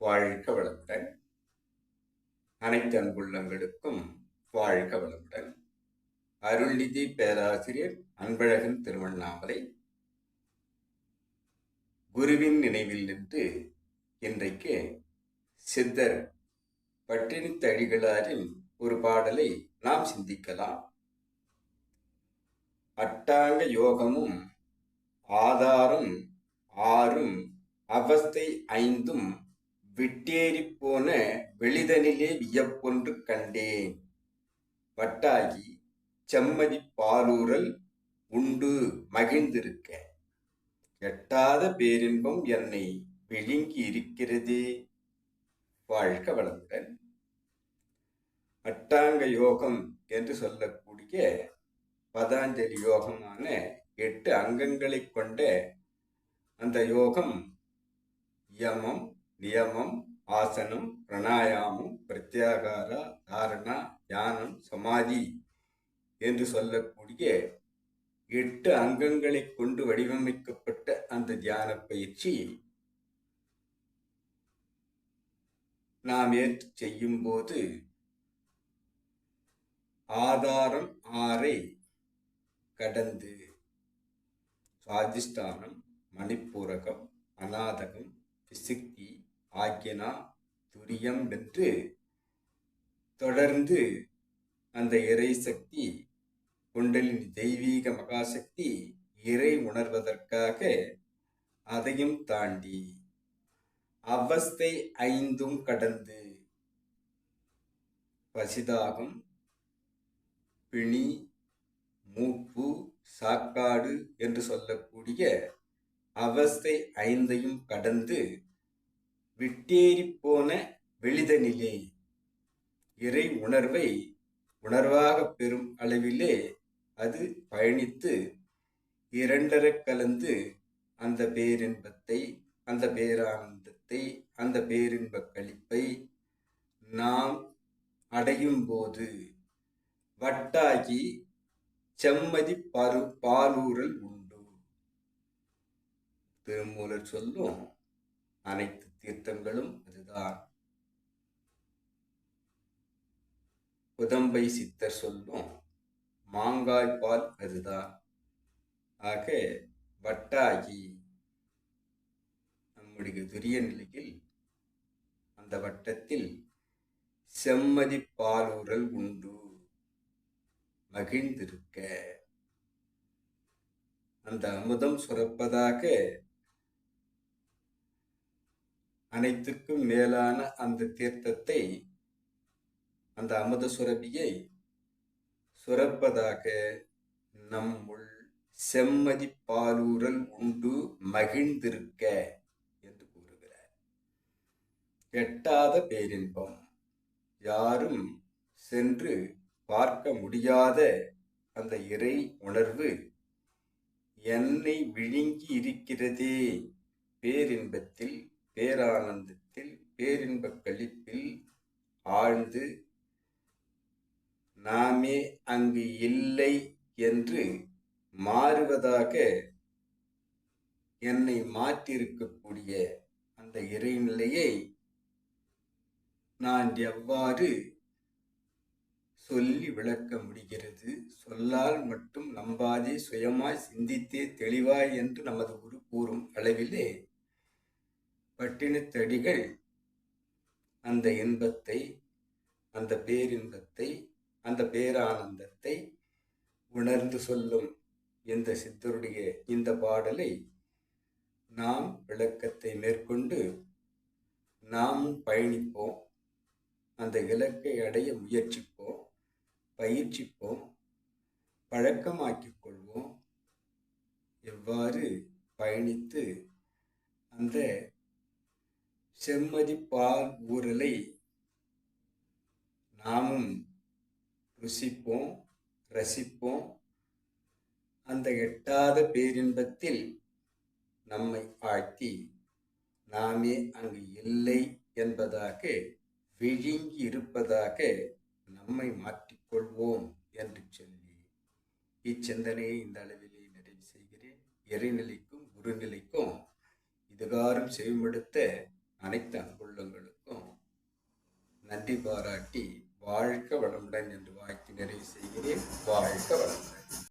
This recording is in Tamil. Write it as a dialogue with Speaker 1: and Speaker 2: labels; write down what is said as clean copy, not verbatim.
Speaker 1: வாழ்க வளமுடன். அனைத்து அன்புள்ளங்களுக்கும் வாழ்க வளமுடன். அருள்நிதி பேராசிரியர் அன்பழகன் திருவண்ணாமலை. குருவின் நினைவில் நின்று இன்றைக்கு சித்தர் பட்டினித்த அடிகளாரின் ஒரு பாடலை நாம் சிந்திக்கலாம். அட்டாங்க யோகமும் ஆதாரம் ஆறும் அவஸ்தை ஐந்தும் விட்டேறி போன வெளிதனிலே வியப்பொன்று கண்டேன். வட்டாகி செம்மதி பாலூரல் உண்டு மகிழ்ந்திருக்க எட்டாத பேரின்பம் என்னை விழுங்கி இருக்கிறதே. வாழ்க வளமுடன். அட்டாங்க யோகம் என்று சொல்லக்கூடிய பதாஞ்சலி யோகமான 8 அங்கங்களை கொண்ட அந்த யோகம் யமம், நியமம், ஆசனம், பிராணாயாமம், பிரத்யாகாரா, தாரணா, தியானம், சமாதி என்று சொல்லக்கூடிய 8 அங்கங்களை கொண்டு வடிவமைக்கப்பட்ட அந்த தியான பயிற்சி நாம் ஏற்று செய்யும் போது ஆதாரம் 6 கடந்து சுவாதிஷ்டானம், மணிப்பூரகம், அநாதகம், விசுக்தி, ஆக்ஞனா, துரியம் என்று தொடர்ந்து அந்த இறை சக்தி, குண்டலினி தெய்வீக மகாசக்தி இறை உணர்வதற்காக அதையும் தாண்டி அவஸ்தை 5 கடந்து பசிதாகம், பிணி, மூப்பு, சாக்காடு என்று சொல்லக்கூடிய அவஸ்தை 5 கடந்து விட்டேறி போன வெளிதனிலே இறை உணர்வை உணர்வாக பெறும் அளவிலே அது பயணித்து 2 கலந்து அந்த பேரின்பத்தை, அந்த பேரானந்தத்தை, அந்த பேரின்ப களிப்பை நாம் அடையும் போது வட்டாகி செம்மதி பாலூரல் உண்டு. திருமூலர் சொல்லும் அனைத்து தீர்த்தங்களும் அதுதான். குதம்பை சித்தர் சொல்லும் மாங்காய் பால் அதுதான். ஆக வட்டாகி நம்முடைய துரிய நிலையில் அந்த வட்டத்தில் செம்மதி பாலூரல் உண்டு மகிழ்ந்திருக்க அந்த அமுதம் சுரப்பதாக அனைத்துக்கும் மேலான அந்த தீர்த்தத்தை, அந்த அமுத சுரபியை சுரப்பதாக நம்முள் செம்மதி பாலூரல் உண்டு மகிழ்ந்திருக்க என்று கூறுகிறார். எட்டாத பேரின்பம், யாரும் சென்று பார்க்க முடியாத அந்த இறை உணர்வு என்னை விழுங்கி இருக்கிறதே. பேரின்பத்தில், பேரானந்தத்தில், பேரின்ப களிப்பில் ஆழ்ந்து நாமே அங்கு இல்லை என்று மாறுவதாக என்னை மாற்றியிருக்கக்கூடிய அந்த இறைநிலையை நான் எவ்வாறு சொல்லி விளக்க முடிகிறது? சொல்லால் மட்டும் நம்பாதே, சுயமாய் சிந்தித்தே தெளிவாய் என்று நமது குரு கூறும் அளவிலே பட்டினத்தடிகள் அந்த இன்பத்தை, அந்த பேரின்பத்தை, அந்த பேரானந்தத்தை உணர்ந்து சொல்லும் இந்த சித்தருடைய இந்த பாடலை நாம் விளக்கத்தை மேற்கொண்டு நாமும் பயணிப்போம். அந்த இலக்கை அடைய முயற்சிப்போம், பயிற்சிப்போம், பழக்கமாக்கிக் கொள்வோம். எவ்வாறு பயணித்து அந்த செம்மதி பால் ஊரலை நாமும் ருசிப்போம், ரசிப்போம். அந்த எட்டாத பேரின்பத்தில் நம்மை ஆழ்த்தி நாமே அங்கு இல்லை என்பதாக, விழுங்கி இருப்பதாக நம்மை மாற்றிக்கொள்வோம் என்று சொல்லி இச்சிந்தனையை இந்த அளவிலே நிறைவு செய்கிறேன். இறைநிலைக்கும் குருநிலைக்கும் இதுகாரம் செவிமடுத்த அனைத்து அன்புள்ளங்களுக்கும் நன்றி பாராட்டி வாழ்க வளமுடன் என்று வாழ்த்து நிறைவு செய்கிறேன். வாழ்க வளமுடன்.